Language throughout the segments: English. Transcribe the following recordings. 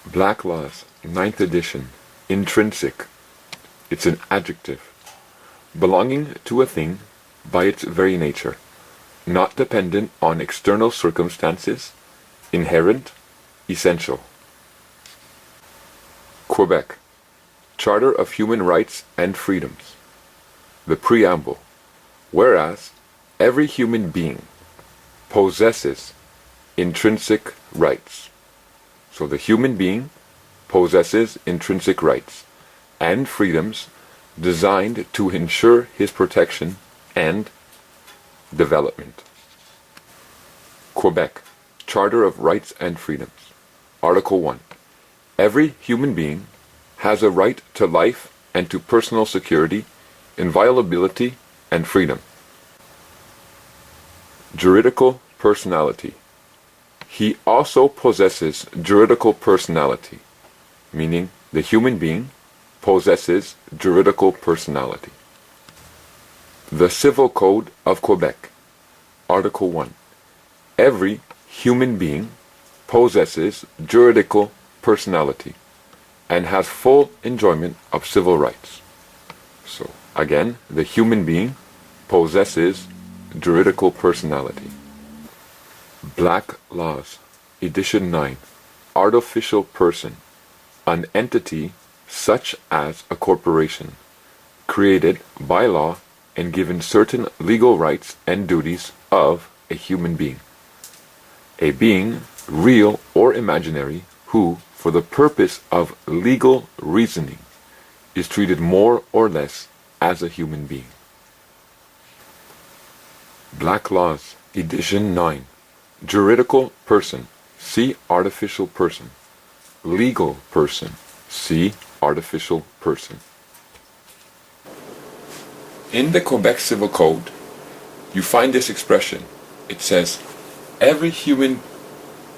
Black Laws, ninth edition. Intrinsic. It's an adjective. Belonging to a thing by its very nature. Not dependent on external circumstances. Inherent. Essential. Quebec. Charter of Human Rights and Freedoms. The Preamble. Whereas every human being possesses intrinsic rights. So the human being possesses intrinsic rights and freedoms designed to ensure his protection and development. Quebec, Charter of Rights and Freedoms. Article 1. Every human being has a right to life and to personal security, inviolability, and freedom. Juridical personality. He also possesses juridical personality, meaning the human being possesses juridical personality. The Civil Code of Quebec. Article 1. Every human being possesses juridical personality and has full enjoyment of civil rights. So, again, the human being possesses juridical personality. Black Laws, Edition 9. Artificial person. An entity such as a corporation, created by law and given certain legal rights and duties of a human being. A being, real or imaginary, who, for the purpose of legal reasoning, is treated more or less as a human being. Black Laws, Edition 9. Juridical person. See artificial person. Legal person. See artificial person. In the Quebec Civil Code, you find this expression. It says, every human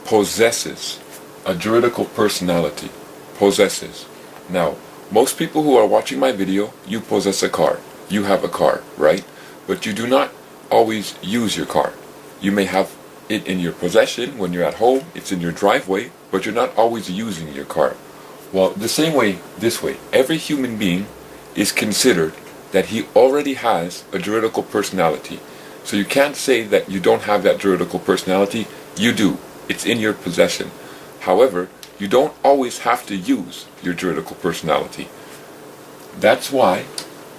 possesses a juridical personality. Possesses. Now, most people who are watching my video, you possess a car. You have a car, right? But you do not always use your car. You may have it in your possession when you're at home, it's in your driveway, but you're not always using your car. Well, the same way, this way, every human being is considered that he already has a juridical personality. So you can't say that you don't have that juridical personality. You do. It's in your possession. However, you don't always have to use your juridical personality. That's why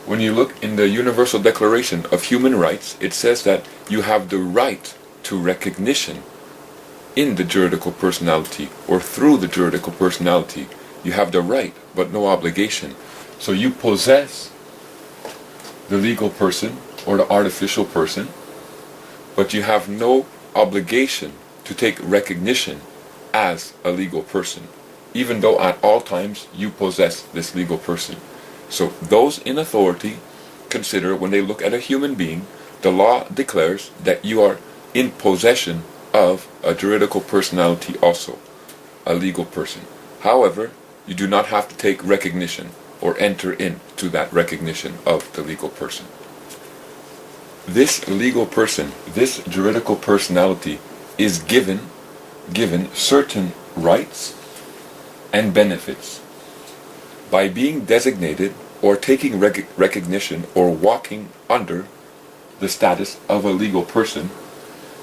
when you look in the Universal Declaration of Human Rights, it says that you have the right to recognition in the juridical personality or through the juridical personality. You have the right but no obligation. So you possess the legal person or the artificial person, but you have no obligation to take recognition as a legal person, even though at all times you possess this legal person. So those in authority consider, when they look at a human being, the law declares that you are in possession of a juridical personality also, a legal person. However, you do not have to take recognition or enter into that recognition of the legal person. This legal person, this juridical personality, is given certain rights and benefits by being designated or taking recognition or walking under the status of a legal person.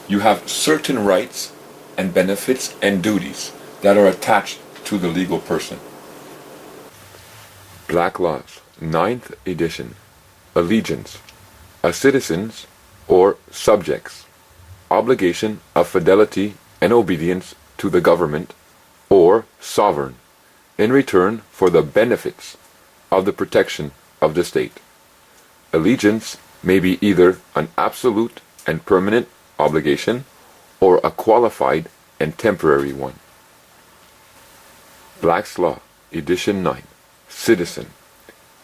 You have certain rights and benefits and duties that are attached to the legal person. Black Laws, 9th edition. Allegiance. A citizen's or subject's obligation of fidelity and obedience to the government or sovereign in return for the benefits of the protection of the state. Allegiance may be either an absolute and permanent obligation or a qualified and temporary one. Black's Law, Edition 9. Citizen.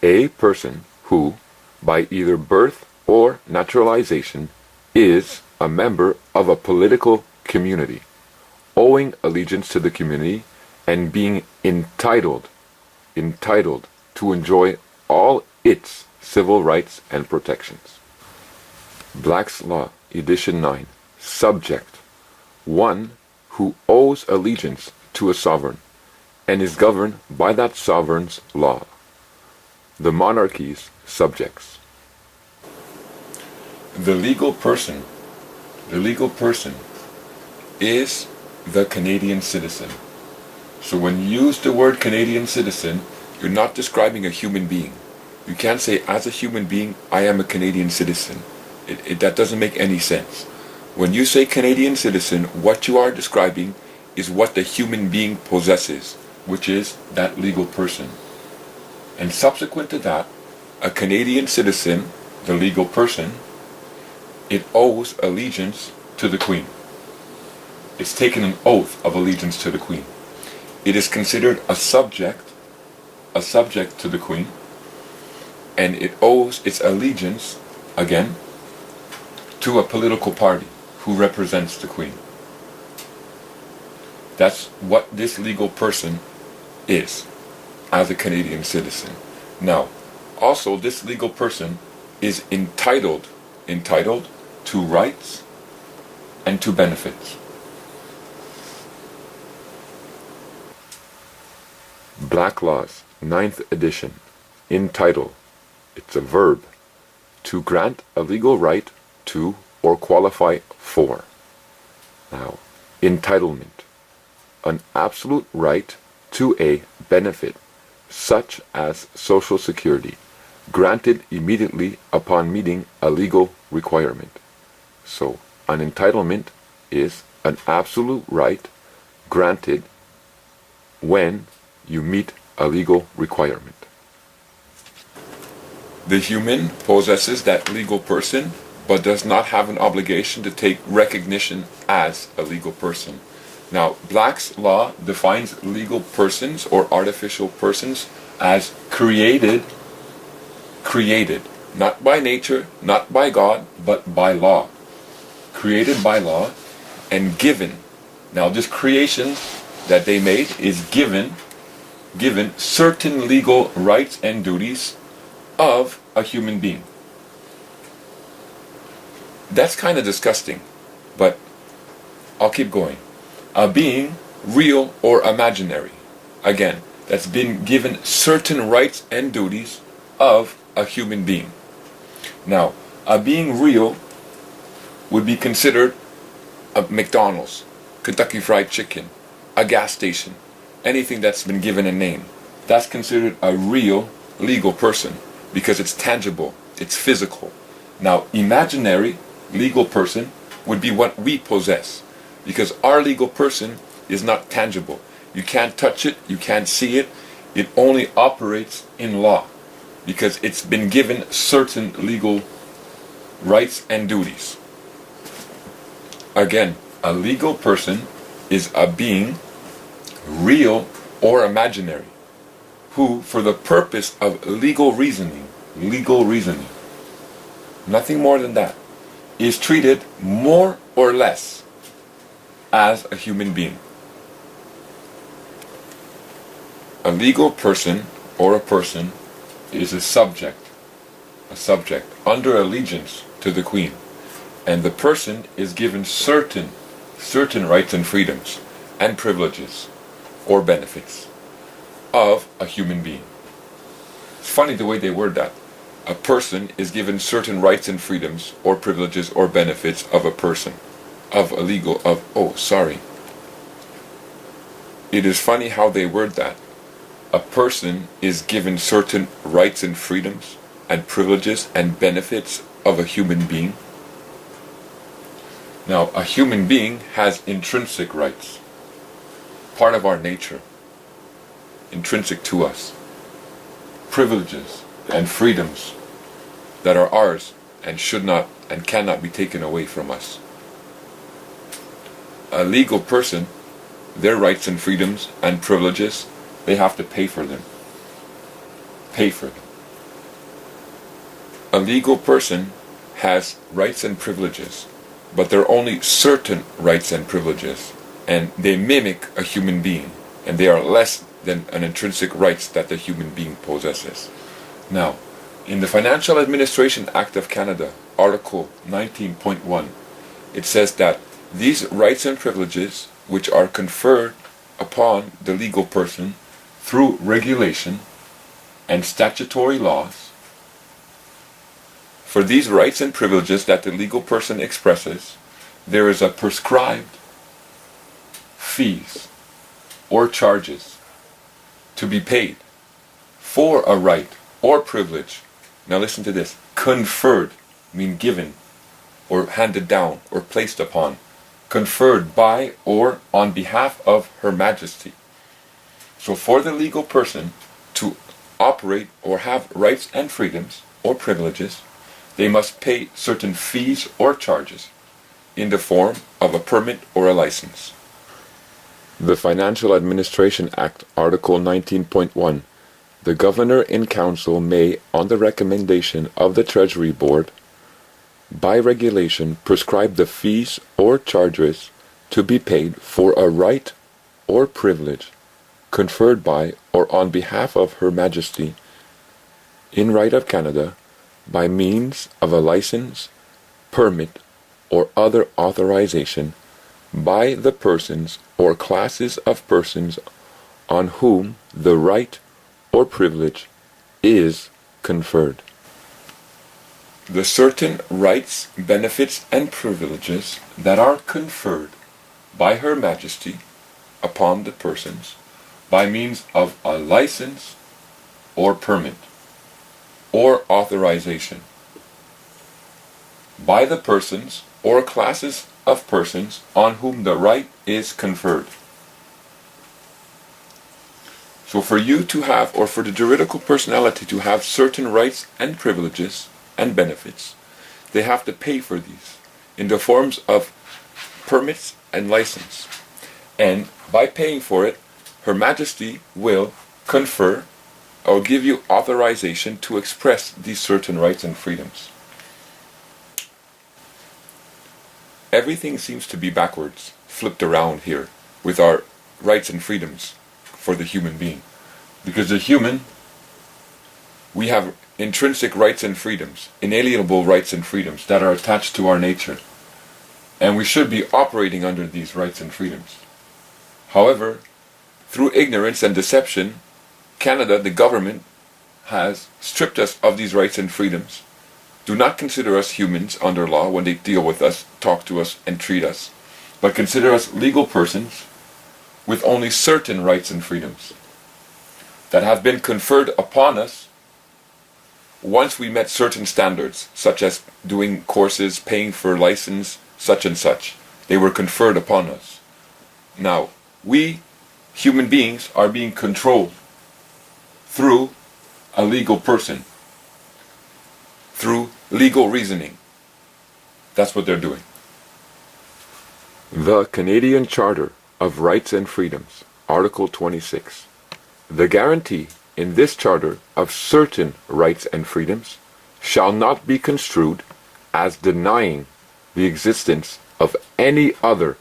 A person who, by either birth or naturalization, is a member of a political community, owing allegiance to the community and being entitled to enjoy all its civil rights and protections. Black's Law, Edition 9. Subject. One who owes allegiance to a sovereign and is governed by that sovereign's law, the monarchy's subjects. The legal person is the Canadian citizen. So when you use the word Canadian citizen, you're not describing a human being. You can't say, as a human being, I am a Canadian citizen. That doesn't make any sense. When you say Canadian citizen, what you are describing is what the human being possesses, which is that legal person. And subsequent to that, a Canadian citizen, the legal person, it owes allegiance to the Queen. It's taken an oath of allegiance to the Queen. It is considered a subject to the Queen, and it owes its allegiance, again, to a political party who represents the Queen. That's what this legal person is as a Canadian citizen. Now, also this legal person is entitled to rights and to benefits. Black Laws, 9th edition. Entitle. It's a verb. To grant a legal right to or qualify for. Now, entitlement. An absolute right to a benefit, such as Social Security, granted immediately upon meeting a legal requirement. So, an entitlement is an absolute right granted when you meet a legal requirement. The human possesses that legal person, but does not have an obligation to take recognition as a legal person. Now, Black's law defines legal persons or artificial persons as created, not by nature, not by God, but by law. Created by law and given. Now, this creation that they made is given certain legal rights and duties of a human being. That's kind of disgusting, but I'll keep going. A being, real or imaginary, again, that's been given certain rights and duties of a human being. Now, a being real would be considered a McDonald's, Kentucky Fried Chicken, a gas station, anything that's been given a name. That's considered a real legal person because it's tangible, it's physical. Now, imaginary legal person would be what we possess because our legal person is not tangible. You can't touch it, you can't see it. It only operates in law because it's been given certain legal rights and duties. Again, a legal person is a being, real or imaginary, who, for the purpose of legal reasoning, nothing more than that, is treated more or less as a human being. A legal person or a person is a subject under allegiance to the Queen, and the person is given certain rights and freedoms and privileges or benefits of a human being. It's funny the way they word that. A person is given certain rights and freedoms or privileges or benefits of a person, It is funny how they word that. A person is given certain rights and freedoms and privileges and benefits of a human being. Now, a human being has intrinsic rights, part of our nature, intrinsic to us, privileges and freedoms that are ours and should not and cannot be taken away from us. A legal person, their rights and freedoms and privileges, they have to pay for them. A legal person has rights and privileges, but they're only certain rights and privileges, and they mimic a human being, and they are less than an intrinsic rights that the human being possesses. Now, in the Financial Administration Act of Canada, Article 19.1, it says that these rights and privileges, which are conferred upon the legal person through regulation and statutory laws. For these rights and privileges that the legal person expresses, there is a prescribed fees or charges to be paid for a right or privilege. Now listen to this. Conferred, mean given, or handed down, or placed upon. Conferred by or on behalf of Her Majesty. So for the legal person to operate or have rights and freedoms or privileges, they must pay certain fees or charges in the form of a permit or a license. The Financial Administration Act, Article 19.1. The Governor in Council may, on the recommendation of the Treasury Board, by regulation prescribe the fees or charges to be paid for a right or privilege conferred by or on behalf of Her Majesty in right of Canada by means of a license, permit, or other authorization by the persons or classes of persons on whom the right or privilege is conferred. The certain rights, benefits, and privileges that are conferred by Her Majesty upon the persons by means of a license or permit or authorization by the persons or classes of persons on whom the right is conferred. So for you to have, or for the juridical personality to have certain rights and privileges and benefits, they have to pay for these in the forms of permits and license. And by paying for it, Her Majesty will confer or give you authorization to express these certain rights and freedoms. Everything seems to be backwards, flipped around here with our rights and freedoms for the human being. Because the human, we have intrinsic rights and freedoms, inalienable rights and freedoms that are attached to our nature. And we should be operating under these rights and freedoms. However, through ignorance and deception, Canada, the government, has stripped us of these rights and freedoms. Do not consider us humans under law when they deal with us, talk to us, and treat us, but consider us legal persons with only certain rights and freedoms that have been conferred upon us once we met certain standards, such as doing courses, paying for license, such and such. They were conferred upon us. Now, we, human beings, are being controlled through a legal person, through legal reasoning. That's what they're doing. The Canadian Charter of Rights and Freedoms, Article 26. The guarantee in this charter of certain rights and freedoms shall not be construed as denying the existence of any other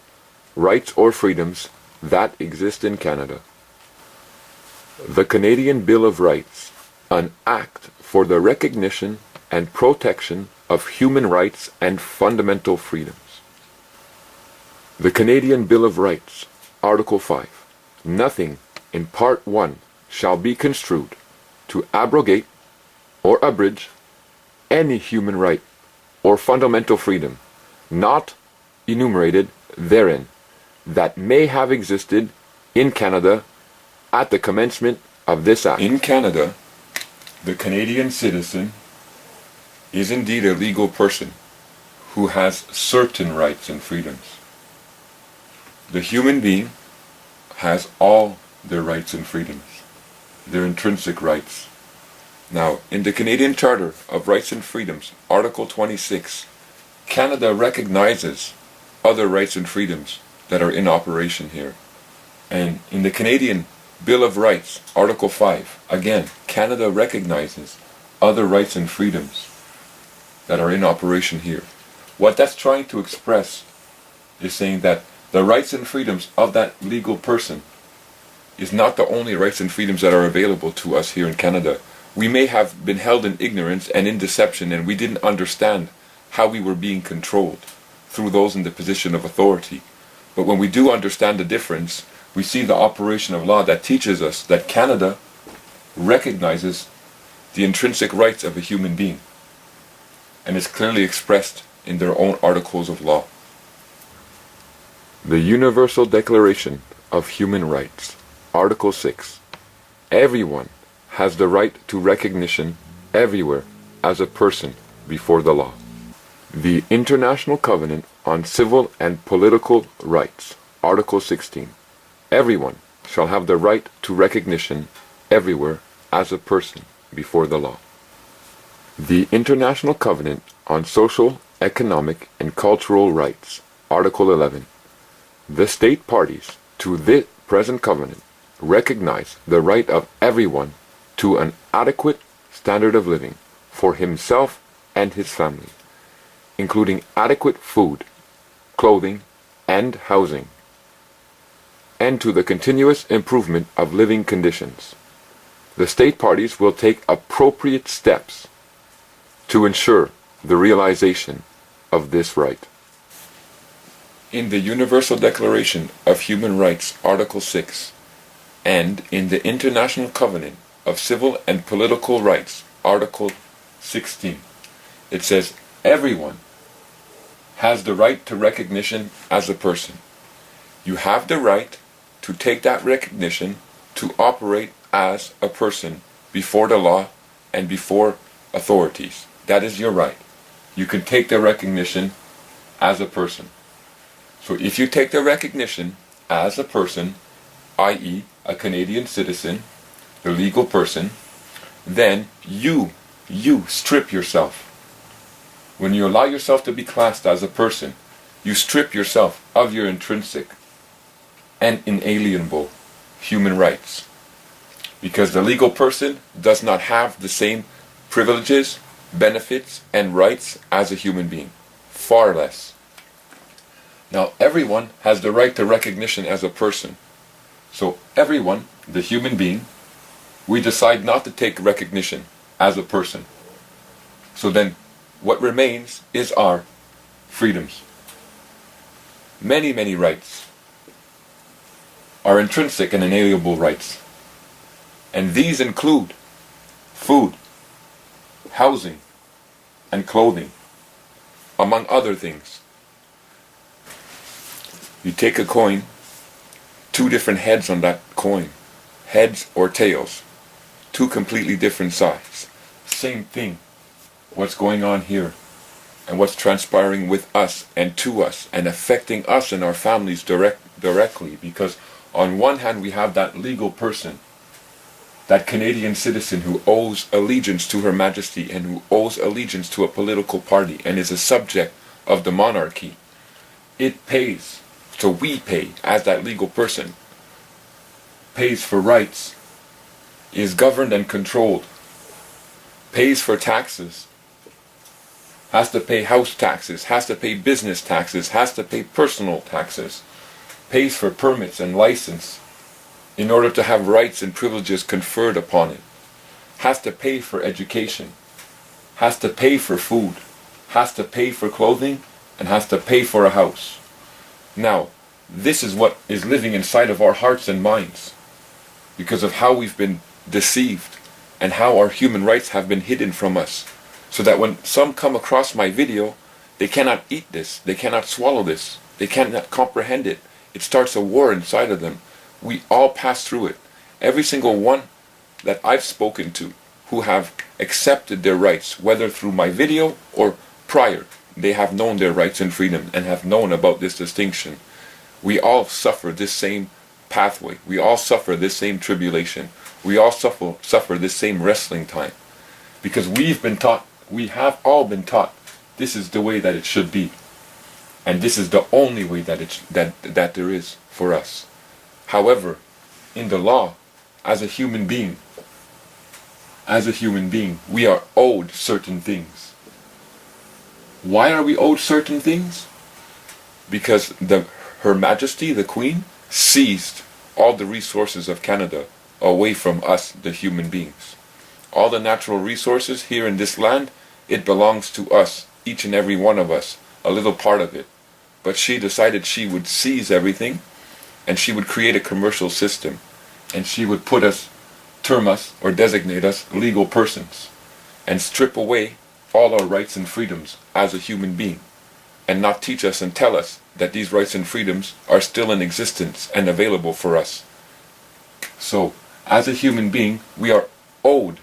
rights or freedoms that exist in Canada. The Canadian Bill of Rights, an act for the recognition and protection of human rights and fundamental freedoms. The Canadian Bill of Rights, Article 5. Nothing in Part 1 shall be construed to abrogate or abridge any human right or fundamental freedom not enumerated therein that may have existed in Canada at the commencement of this act. In Canada, the Canadian citizen is indeed a legal person who has certain rights and freedoms. The human being has all their rights and freedoms, their intrinsic rights. Now, in the Canadian Charter of Rights and Freedoms, Article 26, Canada recognizes other rights and freedoms that are in operation here. And in the Canadian Bill of Rights, Article 5, again, Canada recognizes other rights and freedoms that are in operation here. What that's trying to express is saying that the rights and freedoms of that legal person is not the only rights and freedoms that are available to us here in Canada. We may have been held in ignorance and in deception, and we didn't understand how we were being controlled through those in the position of authority. But when we do understand the difference, we see the operation of law that teaches us that Canada recognizes the intrinsic rights of a human being, and is clearly expressed in their own articles of law. The Universal Declaration of Human Rights, Article 6. Everyone has the right to recognition everywhere as a person before the law. The International Covenant on Civil and Political Rights, Article 16. Everyone shall have the right to recognition everywhere as a person before the law. The International Covenant on Social, Economic, and Cultural Rights, Article 11. The state parties to this present covenant recognize the right of everyone to an adequate standard of living for himself and his family, including adequate food, clothing, and housing, and to the continuous improvement of living conditions. The state parties will take appropriate steps to ensure the realization of this right. In the Universal Declaration of Human Rights, Article 6, and in the International Covenant of Civil and Political Rights, Article 16, it says, everyone has the right to recognition as a person. You have the right to take that recognition to operate as a person before the law and before authorities. That is your right. You can take the recognition as a person. So if you take the recognition as a person, i.e. a Canadian citizen, the legal person, then you strip yourself. When you allow yourself to be classed as a person, you strip yourself of your intrinsic and inalienable human rights. Because the legal person does not have the same privileges, benefits, and rights as a human being. Far less. Now, everyone has the right to recognition as a person. So everyone, the human being, we decide not to take recognition as a person. So then, what remains is our freedoms. Many, many rights are intrinsic and inalienable rights. And these include food, housing, and clothing, among other things. You take a coin, two different heads on that coin, heads or tails, two completely different sides. Same thing, what's going on here, and what's transpiring with us and to us, and affecting us and our families directly, because on one hand we have that legal person, that Canadian citizen who owes allegiance to Her Majesty and who owes allegiance to a political party and is a subject of the monarchy. It pays. So we pay as that legal person. Pays for rights. Is governed and controlled. Pays for taxes. Has to pay house taxes. Has to pay business taxes. Has to pay personal taxes. Pays for permits and license in order to have rights and privileges conferred upon it. Has to pay for education. Has to pay for food. Has to pay for clothing. And has to pay for a house. Now, this is what is living inside of our hearts and minds because of how we've been deceived and how our human rights have been hidden from us. So that when some come across my video, they cannot eat this, they cannot swallow this, they cannot comprehend it. It starts a war inside of them. We all pass through it. Every single one that I've spoken to who have accepted their rights, whether through my video or prior, they have known their rights and freedom and have known about this distinction. We all suffer this same pathway. We all suffer this same tribulation. We all suffer this same wrestling time. Because we've been taught, we have all been taught, this is the way that it should be. And this is the only way that there is for us. However, in the law, as a human being, we are owed certain things. Why are we owed certain things? Because Her Majesty, the Queen, seized all the resources of Canada away from us, the human beings. All the natural resources here in this land, it belongs to us, each and every one of us, a little part of it. But she decided she would seize everything and she would create a commercial system, and she would term us, or designate us legal persons, and strip away all our rights and freedoms as a human being, and not teach us and tell us that these rights and freedoms are still in existence and available for us. So, as a human being, we are owed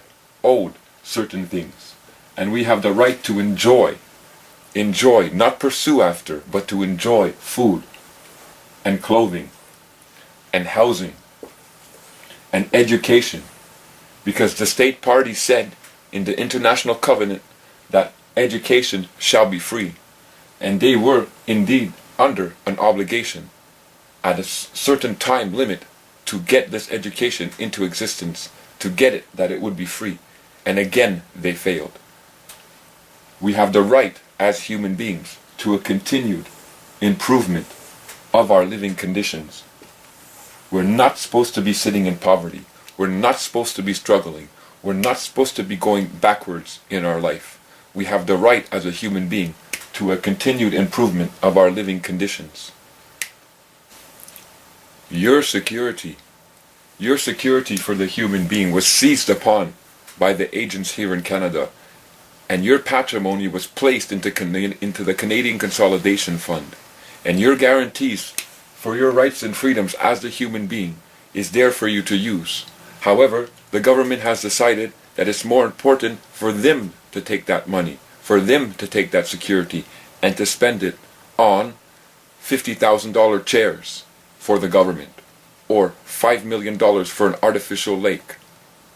certain things, and we have the right to enjoy, not pursue after, but to enjoy food and clothing and housing and education, because the state party said in the International Covenant that education shall be free, and they were indeed under an obligation at a certain time limit to get this education into existence, to get it that it would be free, and again they failed. We have the right as human beings to a continued improvement of our living conditions. We're not supposed to be sitting in poverty. We're not supposed to be struggling. We're not supposed to be going backwards in our life. We have the right as a human being to a continued improvement of our living conditions. Your security for the human being was seized upon by the agents here in Canada, and your patrimony was placed into the Canadian Consolidation Fund, and your guarantees for your rights and freedoms as a human being is there for you to use. However, the government has decided that it's more important for them to take that money, for them to take that security, and to spend it on $50,000 chairs for the government, or $5 million for an artificial lake,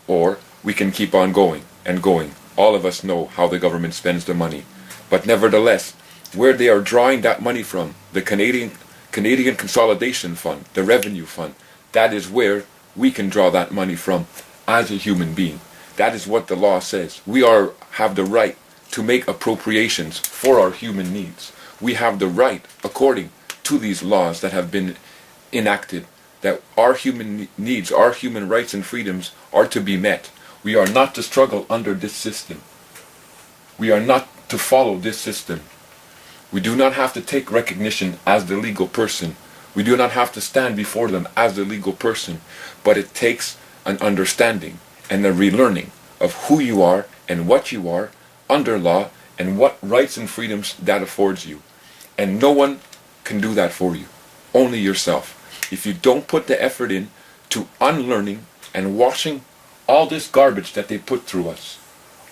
or we can keep on going and going. All of us know how the government spends the money. But nevertheless, where they are drawing that money from, the Canadian Consolidation Fund, the Revenue Fund, that is where we can draw that money from as a human being. That is what the law says. We have the right to make appropriations for our human needs. We have the right, according to these laws that have been enacted, that our human needs, our human rights and freedoms are to be met. We are not to struggle under this system. We are not to follow this system. We do not have to take recognition as the legal person. We do not have to stand before them as the legal person. But it takes an understanding and a relearning of who you are and what you are under law and what rights and freedoms that affords you. And no one can do that for you. Only yourself. If you don't put the effort in to unlearning and washing all this garbage that they put through us,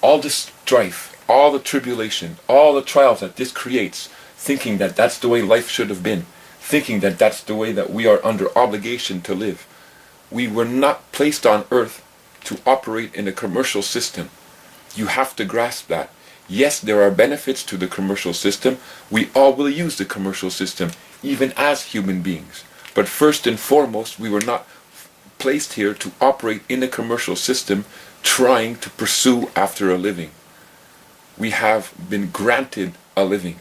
all this strife, all the tribulation, all the trials that this creates, thinking that that's the way life should have been, thinking that that's the way that we are under obligation to live. We were not placed on earth to operate in a commercial system. You have to grasp that. Yes, there are benefits to the commercial system. We all will use the commercial system, even as human beings. But first and foremost, we were not placed here to operate in a commercial system trying to pursue after a living. We have been granted a living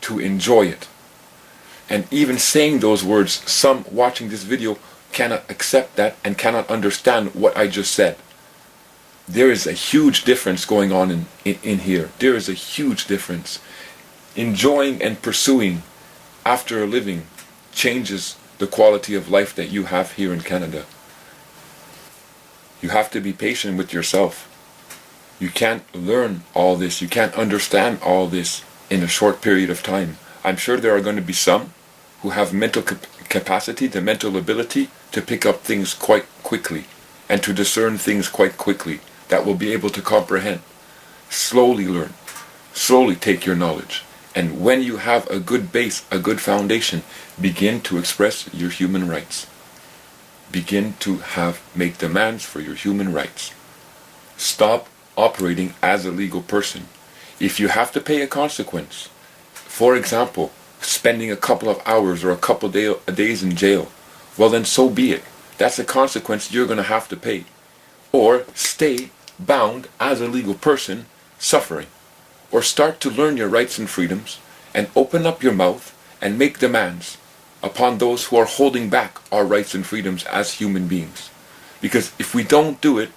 to enjoy it. And even saying those words, some watching this video cannot accept that and cannot understand what I just said. There is a huge difference going on in here. There is a huge difference. Enjoying and pursuing after a living changes the quality of life that you have here in Canada. You have to be patient with yourself. You can't learn all this. You can't understand all this in a short period of time. I'm sure there are going to be some who have mental capacity, the mental ability to pick up things quite quickly and to discern things quite quickly, that will be able to comprehend. Slowly learn. Slowly take your knowledge. And when you have a good base, a good foundation, begin to express your human rights. Begin to make demands for your human rights. Stop operating as a legal person. If you have to pay a consequence, for example, spending a couple of hours or a couple of days in jail, well then so be it. That's a consequence you're going to have to pay. Or stay bound as a legal person, suffering. Or start to learn your rights and freedoms and open up your mouth and make demands upon those who are holding back our rights and freedoms as human beings. Because if we don't do it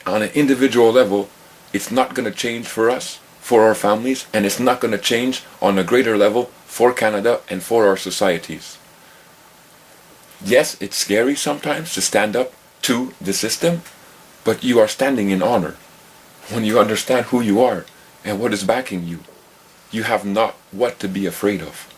on an individual level, it's not going to change for us, for our families, and it's not going to change on a greater level for Canada and for our societies. Yes, it's scary sometimes to stand up to the system, but you are standing in honor. When you understand who you are and what is backing you, you have not what to be afraid of.